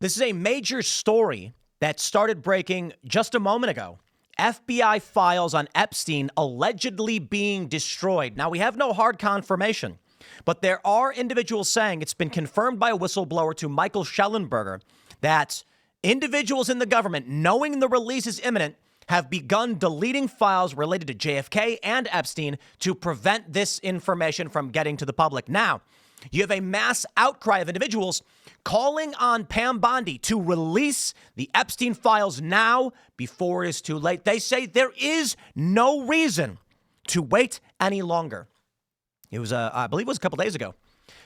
This is a major story that started breaking just a moment ago. FBI files on Epstein allegedly being destroyed. Now, we have no hard confirmation, but there are individuals saying it's been confirmed by a whistleblower to Michael Schellenberger that individuals in the government, knowing the release is imminent, have begun deleting files related to JFK and Epstein to prevent this information from getting to the public. Now, you have a mass outcry of individuals calling on Pam Bondi to release the Epstein files now before it is too late. They say there is no reason to wait any longer. It was, I believe it was a couple days ago.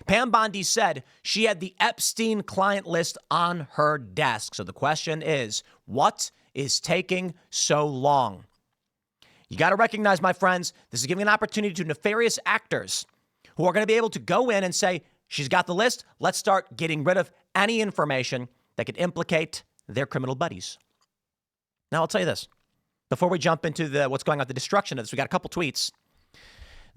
Pam Bondi said she had the Epstein client list on her desk. So the question is, what is taking so long? You got to recognize, my friends, this is giving an opportunity to nefarious actors who are going to be able to go in and say, she's got the list. Let's start getting rid of any information that could implicate their criminal buddies. Now, I'll tell you this. Before we jump into what's going on with the destruction of this, we got a couple tweets.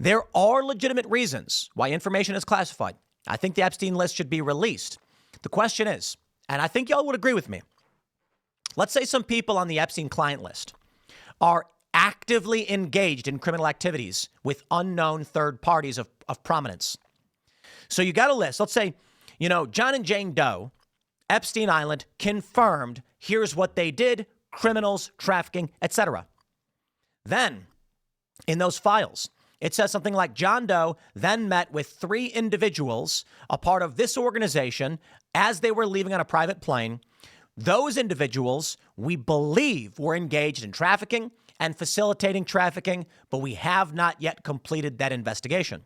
There are legitimate reasons why information is classified. I think the Epstein list should be released. The question is, and I think y'all would agree with me, let's say some people on the Epstein client list are actively engaged in criminal activities with unknown third parties of prominence. So you got a list. Let's say, John and Jane Doe, Epstein Island, confirmed, here's what they did, criminals, trafficking, etc. Then, in those files, it says something like John Doe then met with 3 individuals, a part of this organization, as they were leaving on a private plane. Those individuals, we believe, were engaged in trafficking and facilitating trafficking, but we have not yet completed that investigation.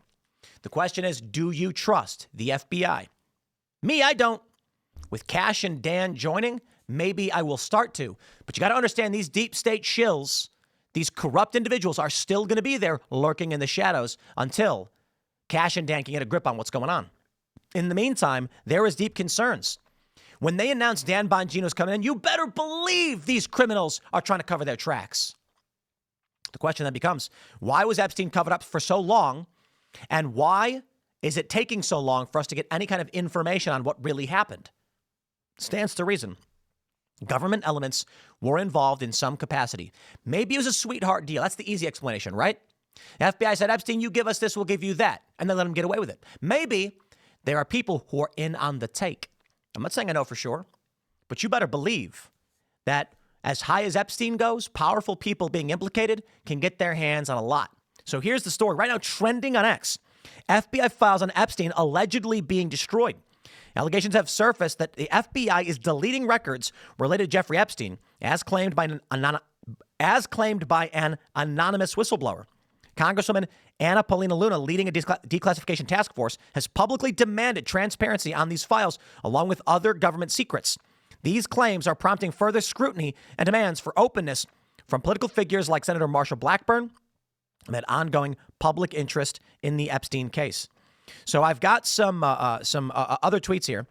The question is, do you trust the FBI? Me, I don't. With Kash and Dan joining, maybe I will start to. But you got to understand, these deep state shills, these corrupt individuals are still going to be there lurking in the shadows until Kash and Dan can get a grip on what's going on. In the meantime, there is deep concerns. When they announced Dan Bongino's coming in, you better believe these criminals are trying to cover their tracks. The question then becomes, why was Epstein covered up for so long? And why is it taking so long for us to get any kind of information on what really happened? Stands to reason. Government elements were involved in some capacity. Maybe it was a sweetheart deal. That's the easy explanation, right? The FBI said, Epstein, you give us this, we'll give you that. And then let him get away with it. Maybe there are people who are in on the take. I'm not saying I know for sure, but you better believe that as high as Epstein goes, powerful people being implicated can get their hands on a lot. So here's the story right now trending on X. FBI files on Epstein allegedly being destroyed. Allegations have surfaced that the FBI is deleting records related to Jeffrey Epstein, as claimed by an anonymous whistleblower. Congresswoman Anna Paulina Luna, leading a declassification task force, has publicly demanded transparency on these files, along with other government secrets. These claims are prompting further scrutiny and demands for openness from political figures like Senator Marsha Blackburn amid ongoing public interest in the Epstein case. So I've got some other tweets here.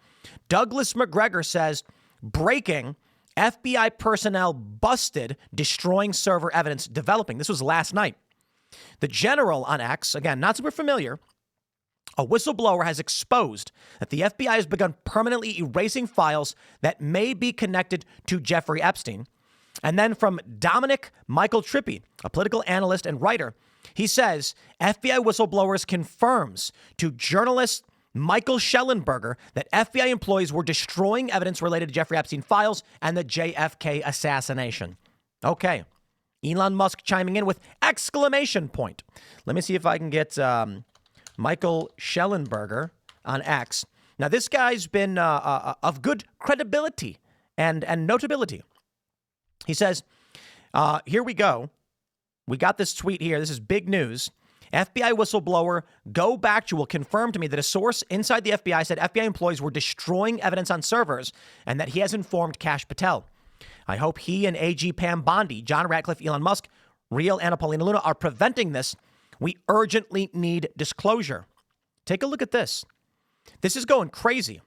Douglas McGregor says, breaking, FBI personnel busted, destroying server evidence developing. This was last night. The general on X, again, not super familiar, a whistleblower has exposed that the FBI has begun permanently erasing files that may be connected to Jeffrey Epstein. And then from Dominic Michael Trippi, a political analyst and writer, he says, FBI whistleblowers confirms to journalist Michael Schellenberger that FBI employees were destroying evidence related to Jeffrey Epstein files and the JFK assassination. Okay. Elon Musk chiming in with exclamation point. Let me see if I can get Michael Schellenberger on X. Now, this guy's been of good credibility and notability. He says, here we go. We got this tweet here. This is big news. FBI whistleblower Go Bactual confirmed to me that a source inside the FBI said FBI employees were destroying evidence on servers and that he has informed Kash Patel. I hope he and AG Pam Bondi, John Ratcliffe, Elon Musk, real Anna Paulina Luna are preventing this. We urgently need disclosure. Take a look at this. This is going crazy.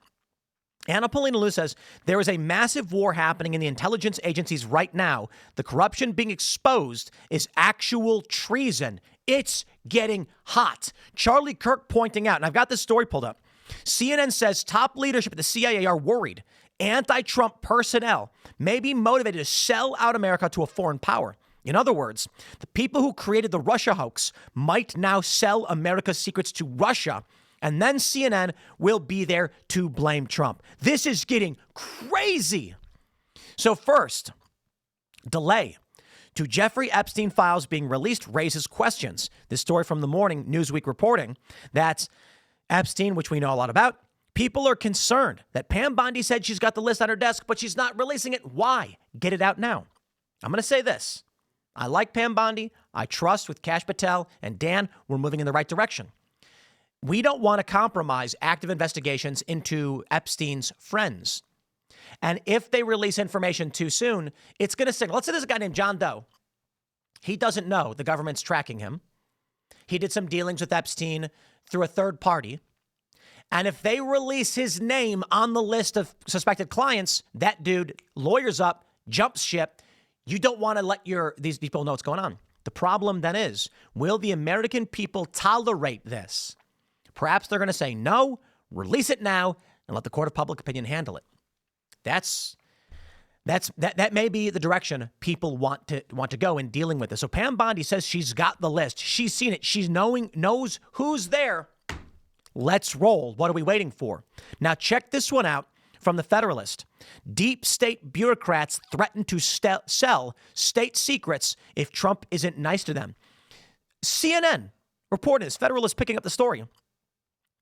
Anna Paulina Luna says there is a massive war happening in the intelligence agencies right now. The corruption being exposed is actual treason. It's getting hot. Charlie Kirk pointing out, and I've got this story pulled up. CNN says top leadership at the CIA are worried anti-Trump personnel may be motivated to sell out America to a foreign power. In other words, the people who created the Russia hoax might now sell America's secrets to Russia, and then CNN will be there to blame Trump. This is getting crazy. So first, delay to Jeffrey Epstein files being released raises questions. This story from the morning Newsweek reporting that Epstein, which we know a lot about, people are concerned that Pam Bondi said she's got the list on her desk, but she's not releasing it. Why? Get it out now. I'm going to say this. I like Pam Bondi. I trust with Kash Patel and Dan, we're moving in the right direction. We don't want to compromise active investigations into Epstein's friends. And if they release information too soon, it's going to signal. Let's say there's a guy named John Doe. He doesn't know the government's tracking him. He did some dealings with Epstein through a third party. And if they release his name on the list of suspected clients, that dude lawyers up, jumps ship. You don't want to let these people know what's going on. The problem then is, will the American people tolerate this? Perhaps they're going to say no, release it now, and let the court of public opinion handle it. That may be the direction people want to go in dealing with this. So Pam Bondi says she's got the list. She's seen it. She knows who's there. Let's roll. What are we waiting for? Now check this one out from the Federalist. Deep state bureaucrats threaten to sell state secrets if Trump isn't nice to them. CNN reported this. Federalist picking up the story.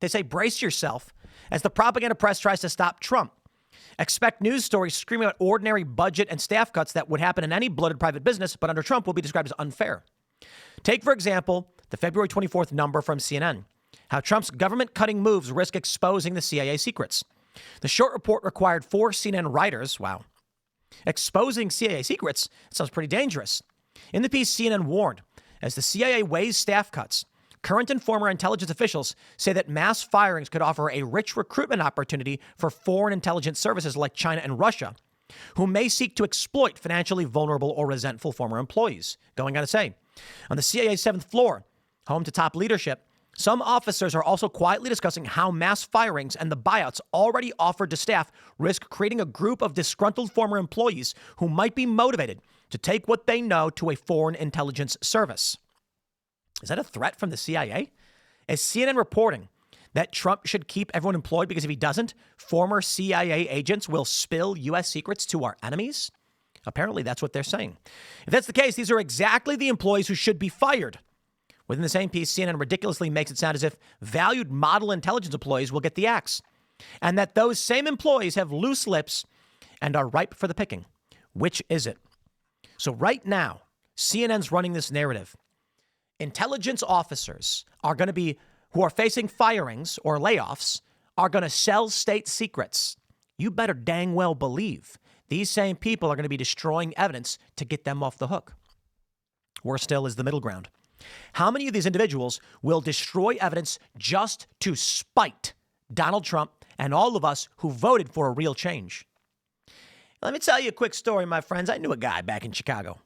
They say, brace yourself as the propaganda press tries to stop Trump. Expect news stories screaming about ordinary budget and staff cuts that would happen in any bloated private business, but under Trump will be described as unfair. Take, for example, the February 24th number from CNN. How Trump's government-cutting moves risk exposing the CIA secrets. The short report required 4 CNN writers. Wow. Exposing CIA secrets? That sounds pretty dangerous. In the piece, CNN warned, as the CIA weighs staff cuts, current and former intelligence officials say that mass firings could offer a rich recruitment opportunity for foreign intelligence services like China and Russia, who may seek to exploit financially vulnerable or resentful former employees. Going on to say, on the CIA's 7th floor, home to top leadership, some officers are also quietly discussing how mass firings and the buyouts already offered to staff risk creating a group of disgruntled former employees who might be motivated to take what they know to a foreign intelligence service. Is that a threat from the CIA? Is CNN reporting that Trump should keep everyone employed because if he doesn't, former CIA agents will spill U.S. secrets to our enemies? Apparently, that's what they're saying. If that's the case, these are exactly the employees who should be fired. Within the same piece, CNN ridiculously makes it sound as if valued model intelligence employees will get the axe, and that those same employees have loose lips and are ripe for the picking. Which is it? So right now, CNN's running this narrative. Intelligence officers are going to be, who are facing firings or layoffs, are going to sell state secrets. You better dang well believe these same people are going to be destroying evidence to get them off the hook. Worse still is the middle ground. How many of these individuals will destroy evidence just to spite Donald Trump and all of us who voted for a real change? Let me tell you a quick story, my friends. I knew a guy back in Chicago,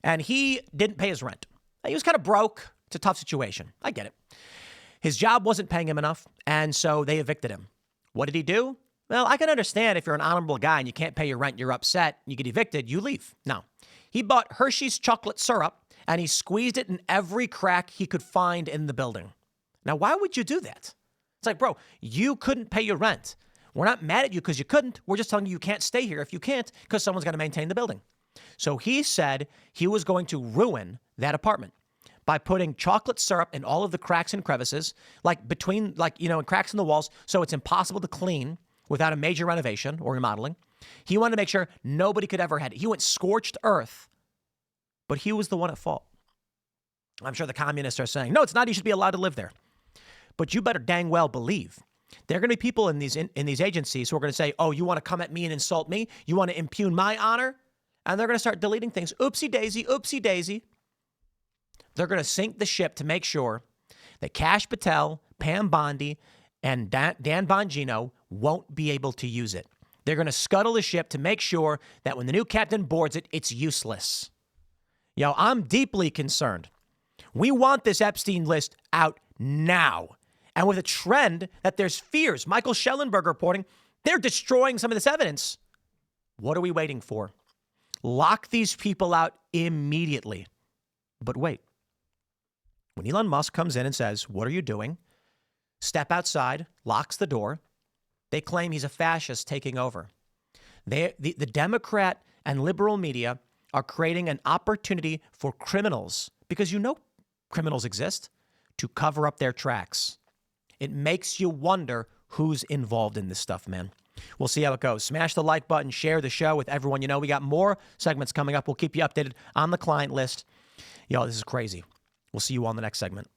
and he didn't pay his rent. He was kind of broke. It's a tough situation. I get it. His job wasn't paying him enough, and so they evicted him. What did he do? Well, I can understand if you're an honorable guy and you can't pay your rent, you're upset, you get evicted, you leave. No. He bought Hershey's chocolate syrup, and he squeezed it in every crack he could find in the building. Now, why would you do that? It's like, bro, you couldn't pay your rent. We're not mad at you because you couldn't. We're just telling you can't stay here if you can't because someone's going to maintain the building. So he said he was going to ruin that apartment by putting chocolate syrup in all of the cracks and crevices, like between, and cracks in the walls, so it's impossible to clean without a major renovation or remodeling. He wanted to make sure nobody could ever have it. He went scorched earth, but he was the one at fault. I'm sure the communists are saying, no, it's not. He should be allowed to live there. But you better dang well believe there are going to be people in these agencies who are going to say, oh, you want to come at me and insult me? You want to impugn my honor? And they're going to start deleting things. Oopsie daisy, oopsie daisy. They're going to sink the ship to make sure that Kash Patel, Pam Bondi, and Dan Bongino won't be able to use it. They're going to scuttle the ship to make sure that when the new captain boards it, it's useless. I'm deeply concerned. We want this Epstein list out now. And with a trend that there's fears, Michael Schellenberg reporting, They're destroying some of this evidence. What are we waiting for? Lock these people out immediately. But wait. When Elon Musk comes in and says, what are you doing? Step outside, locks the door. They claim he's a fascist taking over. The Democrat and liberal media are creating an opportunity for criminals, because you know criminals exist, to cover up their tracks. It makes you wonder who's involved in this stuff, man. We'll see how it goes. Smash the like button, share the show with everyone you know. We got more segments coming up. We'll keep you updated on the client list. Yo, this is crazy. We'll see you on the next segment.